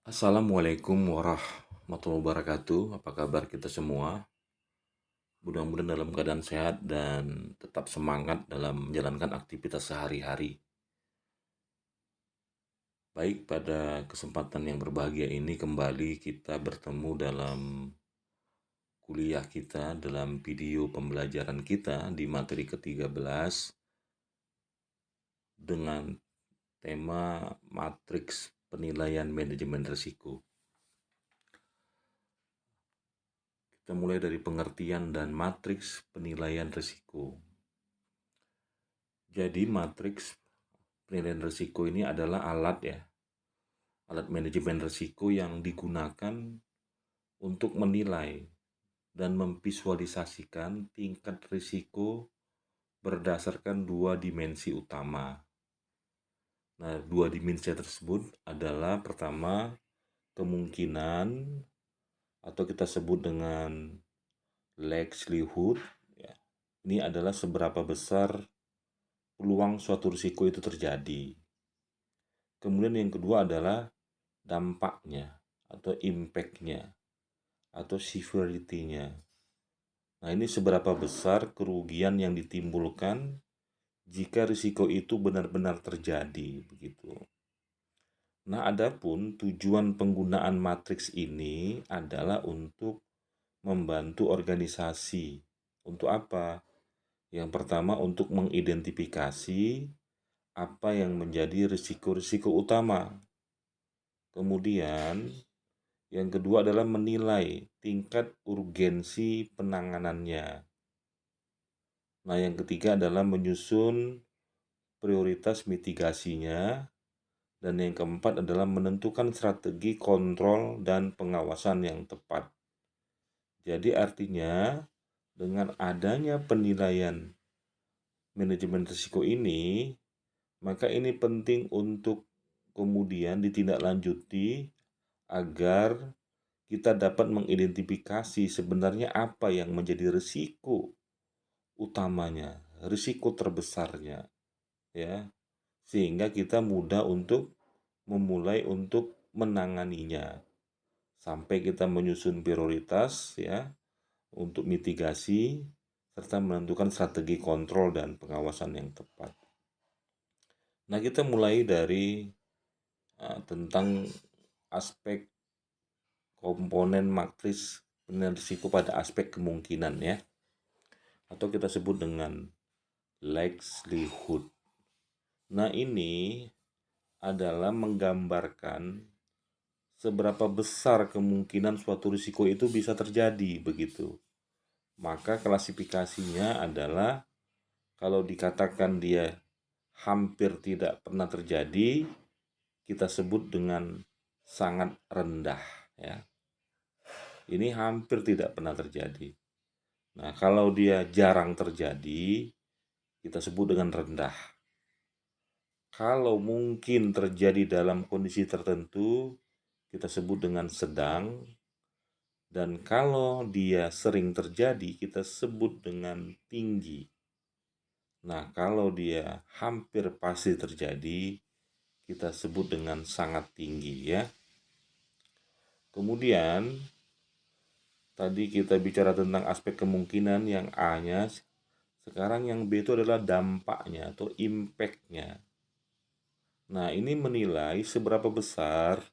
Assalamualaikum warahmatullahi wabarakatuh. Apa kabar kita semua? Mudah-mudahan dalam keadaan sehat dan tetap semangat dalam menjalankan aktivitas sehari-hari. Baik, pada kesempatan yang berbahagia ini kembali kita bertemu dalam kuliah kita, dalam video pembelajaran kita di materi ke-13 dengan tema matriks penilaian manajemen risiko. Kita mulai dari pengertian dan matriks penilaian risiko. Jadi matriks penilaian risiko ini adalah alat manajemen risiko yang digunakan untuk menilai dan memvisualisasikan tingkat risiko berdasarkan dua dimensi utama. Nah, dua dimensi tersebut adalah pertama kemungkinan atau kita sebut dengan likelihood. Ya. Ini adalah seberapa besar peluang suatu risiko itu terjadi. Kemudian yang kedua adalah dampaknya atau impact-nya atau severity-nya. Nah, ini seberapa besar kerugian yang ditimbulkan jika risiko itu benar-benar terjadi, begitu. Nah, adapun tujuan penggunaan matriks ini adalah untuk membantu organisasi. Untuk apa? Yang pertama untuk mengidentifikasi apa yang menjadi risiko-risiko utama. Kemudian yang kedua adalah menilai tingkat urgensi penanganannya. Nah, yang ketiga adalah menyusun prioritas mitigasinya. Dan yang keempat adalah menentukan strategi kontrol dan pengawasan yang tepat. Jadi artinya dengan adanya penilaian manajemen risiko ini, maka ini penting untuk kemudian ditindaklanjuti agar kita dapat mengidentifikasi sebenarnya apa yang menjadi risiko utamanya, risiko terbesarnya, ya, sehingga kita mudah untuk memulai untuk menanganinya sampai kita menyusun prioritas, ya, untuk mitigasi serta menentukan strategi kontrol dan pengawasan yang tepat. Nah, kita mulai dari tentang aspek komponen matriks penilaian risiko pada aspek kemungkinan, ya, atau kita sebut dengan likelihood. Nah, ini adalah menggambarkan seberapa besar kemungkinan suatu risiko itu bisa terjadi, begitu. Maka klasifikasinya adalah kalau dikatakan dia hampir tidak pernah terjadi, kita sebut dengan sangat rendah, ya. Ini hampir tidak pernah terjadi. Nah, kalau dia jarang terjadi, kita sebut dengan rendah. Kalau mungkin terjadi dalam kondisi tertentu, kita sebut dengan sedang. Dan kalau dia sering terjadi, kita sebut dengan tinggi. Nah, kalau dia hampir pasti terjadi, kita sebut dengan sangat tinggi, ya. Kemudian, tadi kita bicara tentang aspek kemungkinan yang A-nya, sekarang yang B itu adalah dampaknya atau impact-nya. Nah, ini menilai seberapa besar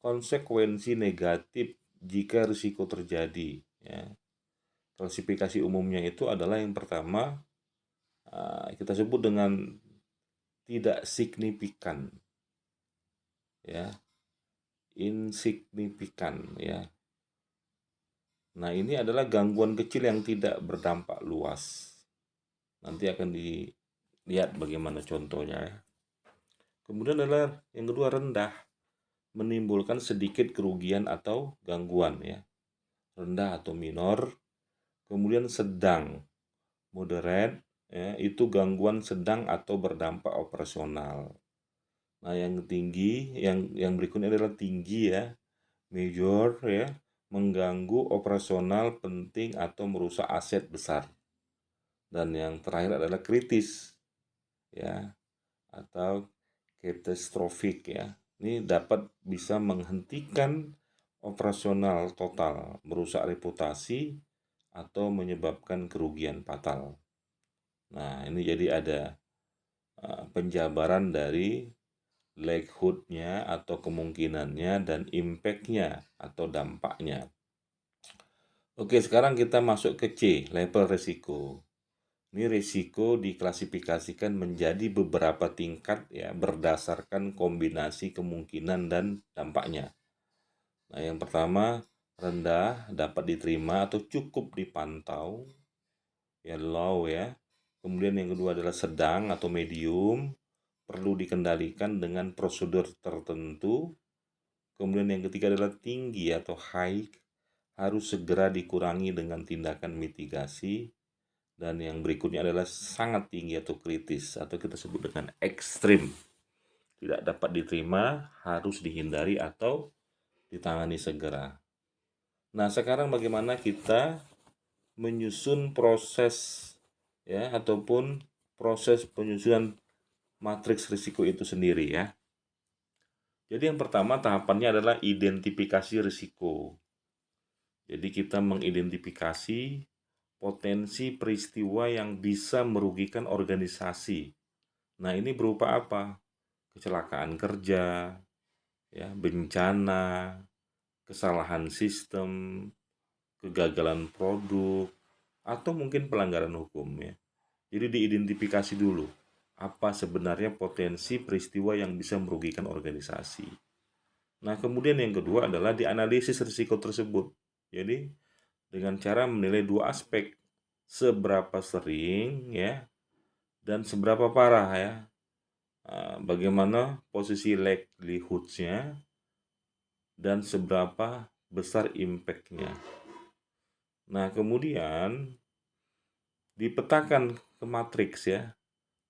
konsekuensi negatif jika risiko terjadi, ya. Klasifikasi umumnya itu adalah yang pertama, kita sebut dengan tidak signifikan, ya, insignifikan, ya. Nah, ini adalah gangguan kecil yang tidak berdampak luas. Nanti akan dilihat bagaimana contohnya, ya. Kemudian adalah yang kedua rendah, menimbulkan sedikit kerugian atau gangguan, ya. Rendah atau minor. Kemudian sedang, moderate, ya, itu gangguan sedang atau berdampak operasional. Nah, yang tinggi, yang berikutnya adalah tinggi, ya, major, ya, mengganggu operasional penting atau merusak aset besar. Dan yang terakhir adalah kritis, ya, atau catastrophic, ya. Ini dapat bisa menghentikan operasional total, merusak reputasi, atau menyebabkan kerugian fatal. Nah, ini jadi ada penjabaran dari likelihood-nya atau kemungkinannya dan impact-nya atau dampaknya. Oke, sekarang kita masuk ke C, level risiko. Ini risiko diklasifikasikan menjadi beberapa tingkat ya berdasarkan kombinasi kemungkinan dan dampaknya. Nah, yang pertama rendah, dapat diterima atau cukup dipantau, ya low ya. Kemudian yang kedua adalah sedang atau medium, perlu dikendalikan dengan prosedur tertentu. Kemudian yang ketiga adalah tinggi atau high, harus segera dikurangi dengan tindakan mitigasi. Dan yang berikutnya adalah sangat tinggi atau kritis atau kita sebut dengan ekstrim. Tidak dapat diterima, harus dihindari atau ditangani segera. Nah, sekarang bagaimana kita menyusun proses ya ataupun proses penyusunan matriks risiko itu sendiri ya. Jadi yang pertama tahapannya adalah identifikasi risiko. Jadi kita mengidentifikasi potensi peristiwa yang bisa merugikan organisasi. Nah, ini berupa apa? Kecelakaan kerja, ya, bencana, kesalahan sistem, kegagalan produk, atau mungkin pelanggaran hukum ya. Jadi diidentifikasi dulu apa sebenarnya potensi peristiwa yang bisa merugikan organisasi. Nah, kemudian yang kedua adalah dianalisis risiko tersebut. Jadi dengan cara menilai dua aspek, seberapa sering ya dan seberapa parah ya. Bagaimana posisi likelihoods-nya dan seberapa besar impact-nya. Nah, kemudian dipetakan ke matriks ya.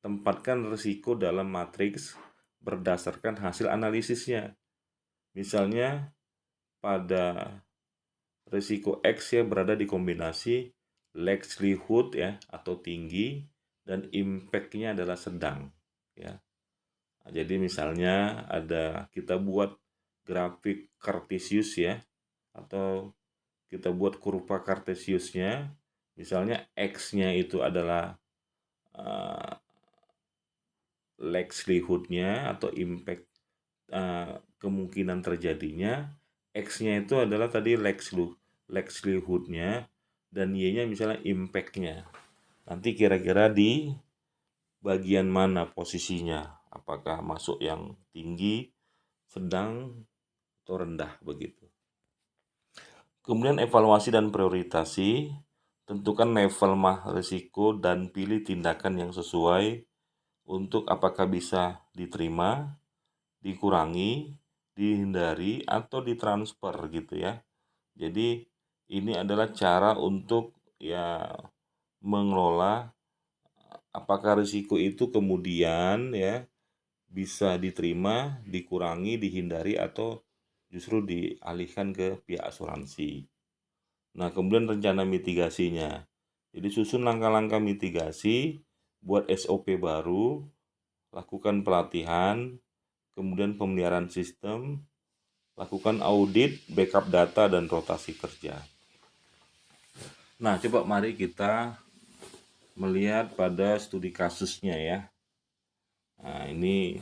Tempatkan risiko dalam matriks berdasarkan hasil analisisnya. Misalnya pada risiko X ya berada di kombinasi likelihood ya atau tinggi dan impact-nya adalah sedang ya. Nah, jadi misalnya kita buat grafik Cartesius ya atau kita buat kurva Cartesiusnya. Misalnya X-nya itu adalah likelihood-nya atau impact kemungkinan terjadinya. X-nya itu adalah tadi likelihood-nya dan Y-nya misalnya impact-nya. Nanti kira-kira di bagian mana posisinya? Apakah masuk yang tinggi, sedang, atau rendah begitu. Kemudian evaluasi dan prioritasi, tentukan level risiko dan pilih tindakan yang sesuai untuk apakah bisa diterima, dikurangi, dihindari, atau ditransfer gitu ya. Jadi ini adalah cara untuk ya mengelola apakah risiko itu kemudian ya bisa diterima, dikurangi, dihindari, atau justru dialihkan ke pihak asuransi. Nah, kemudian rencana mitigasinya. Jadi susun langkah-langkah mitigasi, buat SOP baru, lakukan pelatihan, kemudian pemeliharaan sistem, lakukan audit, backup data, dan rotasi kerja. Nah, coba mari kita melihat pada studi kasusnya ya. Nah, ini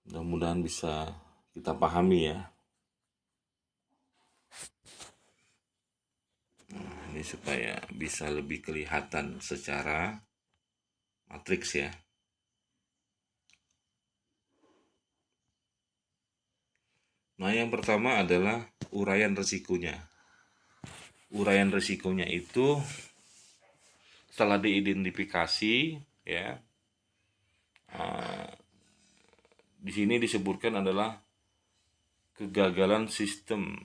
mudah-mudahan bisa kita pahami ya. Nah, ini supaya bisa lebih kelihatan secara matriks ya. Nah, yang pertama adalah uraian risikonya. Uraian risikonya itu setelah diidentifikasi ya. Di sini disebutkan adalah kegagalan sistem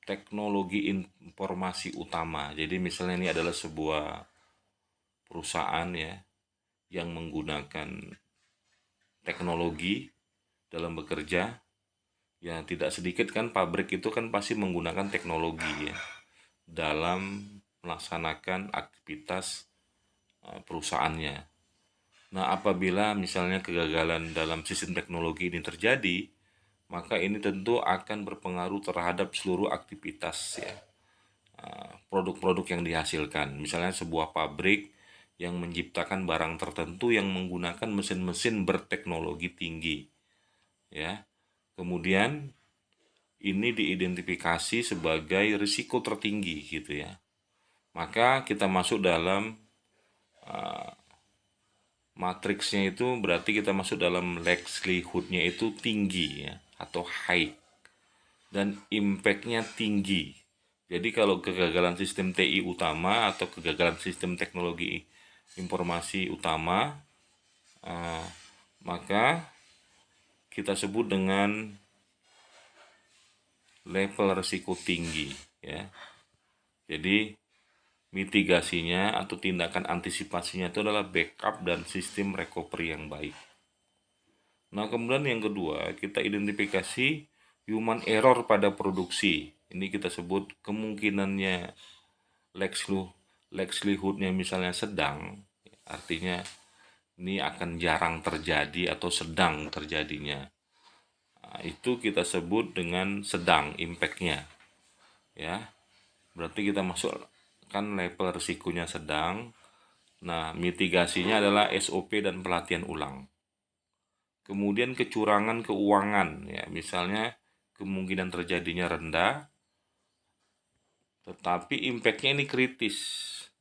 teknologi informasi utama. Jadi misalnya ini adalah sebuah perusahaan ya yang menggunakan teknologi dalam bekerja. Ya tidak sedikit kan pabrik itu kan pasti menggunakan teknologi ya dalam melaksanakan aktivitas perusahaannya. Nah, apabila misalnya kegagalan dalam sistem teknologi ini terjadi, maka ini tentu akan berpengaruh terhadap seluruh aktivitas ya, produk-produk yang dihasilkan. Misalnya sebuah pabrik yang menciptakan barang tertentu yang menggunakan mesin-mesin berteknologi tinggi, ya. Kemudian ini diidentifikasi sebagai risiko tertinggi gitu ya. Maka kita masuk dalam matriksnya, itu berarti kita masuk dalam likelihood-nya itu tinggi ya, atau high, dan impact-nya tinggi. Jadi kalau kegagalan sistem TI utama atau kegagalan sistem teknologi informasi utama, maka kita sebut dengan level risiko tinggi ya. Jadi mitigasinya atau tindakan antisipasinya itu adalah backup dan sistem recovery yang baik. Nah, kemudian yang kedua, kita identifikasi human error pada produksi. Ini kita sebut kemungkinannya likelihood-nya misalnya sedang, artinya ini akan jarang terjadi atau sedang terjadinya. Nah, itu kita sebut dengan sedang impact-nya. Ya, berarti kita masukkan level risikonya sedang. Nah, mitigasinya adalah SOP dan pelatihan ulang. Kemudian kecurangan keuangan ya, misalnya kemungkinan terjadinya rendah, tetapi impact-nya ini kritis.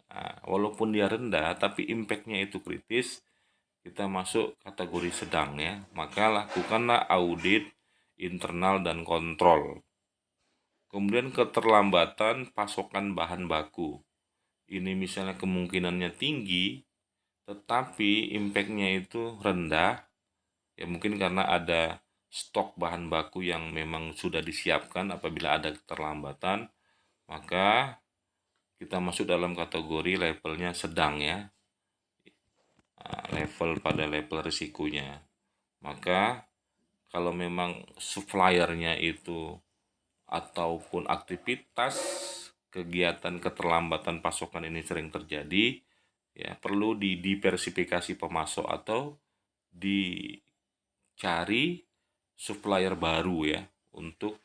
Nah, walaupun dia rendah, tapi impact-nya itu kritis, kita masuk kategori sedang ya. Maka lakukanlah audit internal dan kontrol. Kemudian keterlambatan pasokan bahan baku. Ini misalnya kemungkinannya tinggi, tetapi impact-nya itu rendah. Ya mungkin karena ada stok bahan baku yang memang sudah disiapkan. Apabila ada keterlambatan, maka kita masuk dalam kategori levelnya sedang ya, level risikonya. Maka kalau memang suppliernya itu ataupun aktivitas kegiatan keterlambatan pasokan ini sering terjadi, ya perlu didiversifikasi pemasok atau dicari supplier baru ya untuk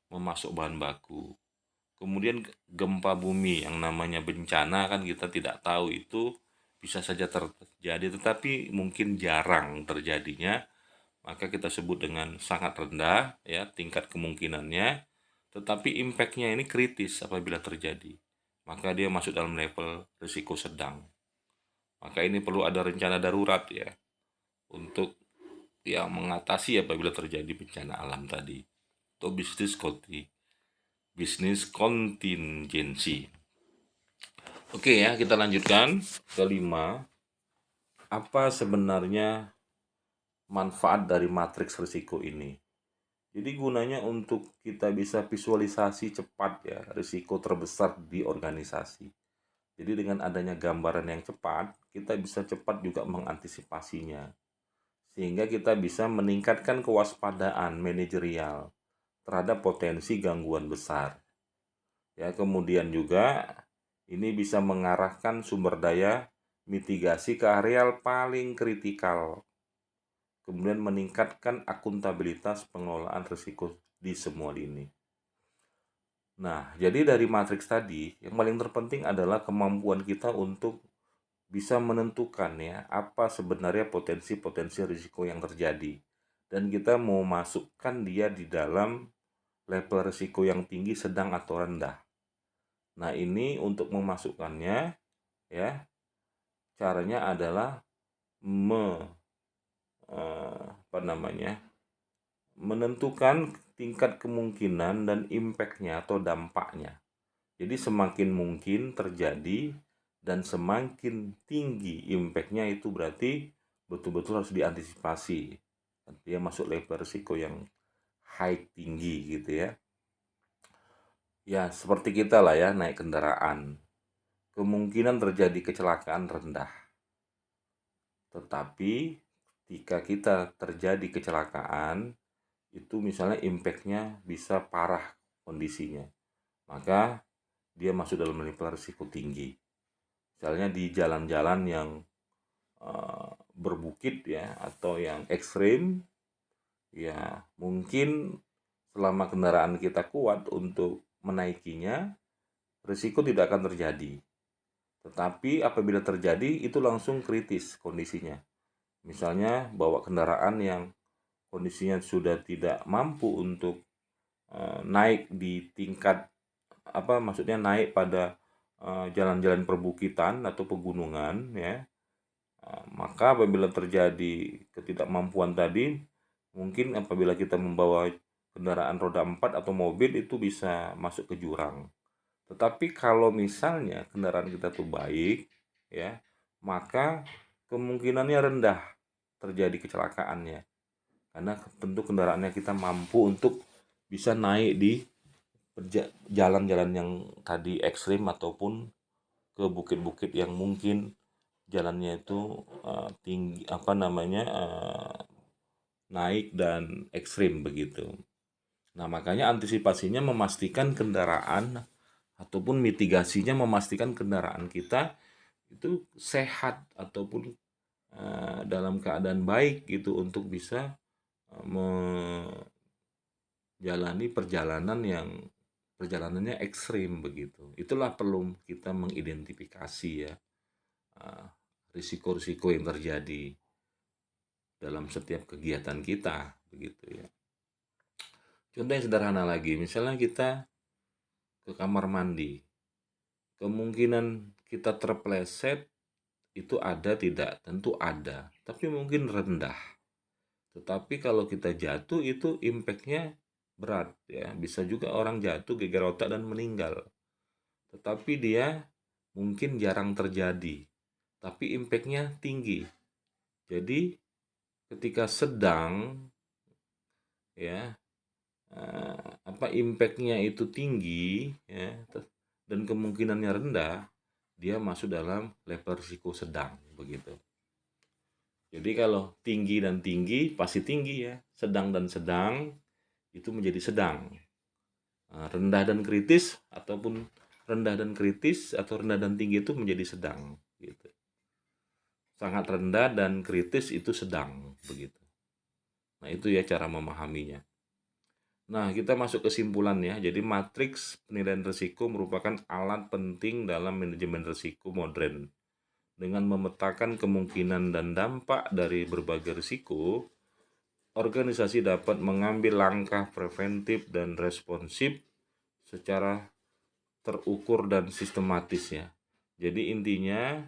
memasok bahan baku. Kemudian gempa bumi yang namanya bencana kan kita tidak tahu, itu bisa saja terjadi tetapi mungkin jarang terjadinya, maka kita sebut dengan sangat rendah ya tingkat kemungkinannya, tetapi impact-nya ini kritis apabila terjadi. Maka dia masuk dalam level risiko sedang. Maka ini perlu ada rencana darurat ya untuk yang mengatasi apabila terjadi bencana alam tadi, atau bisnis kontingensi. Oke ya, kita lanjutkan. Kelima, apa sebenarnya manfaat dari matriks risiko ini? Jadi gunanya untuk kita bisa visualisasi cepat ya risiko terbesar di organisasi. Jadi dengan adanya gambaran yang cepat, kita bisa cepat juga mengantisipasinya. Sehingga kita bisa meningkatkan kewaspadaan manajerial terhadap potensi gangguan besar. Ya, kemudian juga ini bisa mengarahkan sumber daya mitigasi ke areal paling kritikal. Kemudian meningkatkan akuntabilitas pengelolaan risiko di semua lini. Nah, jadi dari matriks tadi, yang paling terpenting adalah kemampuan kita untuk bisa menentukan ya apa sebenarnya potensi-potensi risiko yang terjadi. Dan kita mau masukkan dia di dalam level risiko yang tinggi, sedang, atau rendah. Nah, ini untuk memasukkannya ya, caranya adalah menentukan tingkat kemungkinan dan impact-nya atau dampaknya. Jadi semakin mungkin terjadi dan semakin tinggi impact-nya, itu berarti betul-betul harus diantisipasi. Dia masuk level risiko yang high, tinggi gitu ya. Ya, seperti kita lah ya naik kendaraan. Kemungkinan terjadi kecelakaan rendah. Tetapi jika kita terjadi kecelakaan, itu misalnya impact-nya bisa parah kondisinya, maka dia masuk dalam level risiko tinggi. Misalnya di jalan-jalan yang berbukit ya atau yang ekstrim, ya mungkin selama kendaraan kita kuat untuk menaikinya, risiko tidak akan terjadi. Tetapi apabila terjadi, itu langsung kritis kondisinya. Misalnya bawa kendaraan yang kondisinya sudah tidak mampu untuk naik di tingkat maksudnya naik pada jalan-jalan perbukitan atau pegunungan ya. Maka apabila terjadi ketidakmampuan tadi, mungkin apabila kita membawa kendaraan roda 4 atau mobil itu bisa masuk ke jurang. Tetapi kalau misalnya kendaraan kita tuh baik ya, maka kemungkinannya rendah terjadi kecelakaannya. Karena tentu kendaraannya kita mampu untuk bisa naik di jalan-jalan yang tadi ekstrim ataupun ke bukit-bukit yang mungkin jalannya itu tinggi naik dan ekstrim begitu. Nah, makanya antisipasinya memastikan kendaraan ataupun mitigasinya memastikan kendaraan kita itu sehat ataupun dalam keadaan baik gitu untuk bisa menjalani perjalanannya ekstrim begitu. Itulah perlu kita mengidentifikasi ya risiko-risiko yang terjadi dalam setiap kegiatan kita begitu ya. Contoh yang sederhana lagi, misalnya kita ke kamar mandi, kemungkinan kita terpleset itu ada tidak? Tentu ada, tapi mungkin rendah. Tetapi kalau kita jatuh itu impact-nya berat ya, bisa juga orang jatuh gegar otak dan meninggal. Tetapi dia mungkin jarang terjadi, tapi impact-nya tinggi. Jadi ketika sedang ya impact-nya itu tinggi ya dan kemungkinannya rendah, dia masuk dalam level risiko sedang begitu. Jadi kalau tinggi dan tinggi pasti tinggi ya, sedang dan sedang itu menjadi sedang. Rendah dan kritis ataupun rendah dan kritis atau rendah dan tinggi itu menjadi sedang gitu. Sangat rendah dan kritis itu sedang begitu. Nah, itu ya cara memahaminya. Nah, kita masuk kesimpulan ya. Jadi matriks penilaian risiko merupakan alat penting dalam manajemen risiko modern. Dengan memetakan kemungkinan dan dampak dari berbagai risiko, organisasi dapat mengambil langkah preventif dan responsif secara terukur dan sistematis ya. Jadi intinya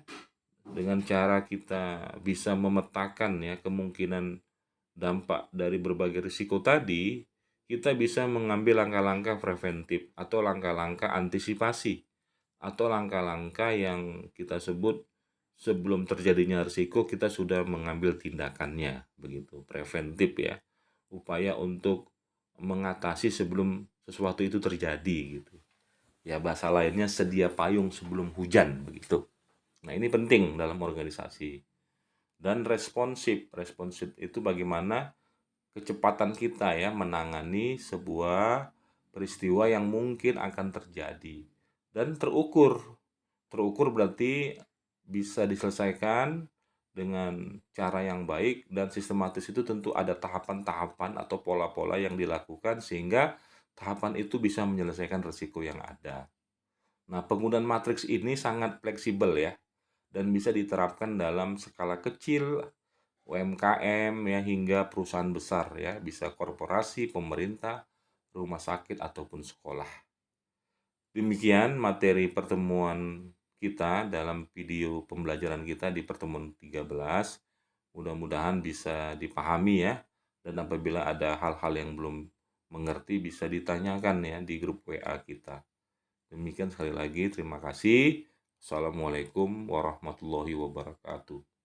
dengan cara kita bisa memetakan ya kemungkinan dampak dari berbagai risiko tadi, kita bisa mengambil langkah-langkah preventif atau langkah-langkah antisipasi atau langkah-langkah yang kita sebut sebelum terjadinya risiko kita sudah mengambil tindakannya begitu, preventif ya. Upaya untuk mengatasi sebelum sesuatu itu terjadi gitu. Ya bahasa lainnya sedia payung sebelum hujan begitu. Nah, ini penting dalam organisasi. Dan responsif. Responsif itu bagaimana kecepatan kita ya menangani sebuah peristiwa yang mungkin akan terjadi. Dan terukur. Terukur berarti bisa diselesaikan dengan cara yang baik dan sistematis. Itu tentu ada tahapan-tahapan atau pola-pola yang dilakukan sehingga tahapan itu bisa menyelesaikan risiko yang ada. Nah, penggunaan matriks ini sangat fleksibel ya dan bisa diterapkan dalam skala kecil, UMKM ya hingga perusahaan besar ya, bisa korporasi, pemerintah, rumah sakit ataupun sekolah. Demikian materi pertemuan kita dalam video pembelajaran kita di pertemuan 13. Mudah-mudahan bisa dipahami ya. Dan apabila ada hal-hal yang belum mengerti bisa ditanyakan ya di grup WA kita. Demikian sekali lagi terima kasih. Assalamualaikum warahmatullahi wabarakatuh.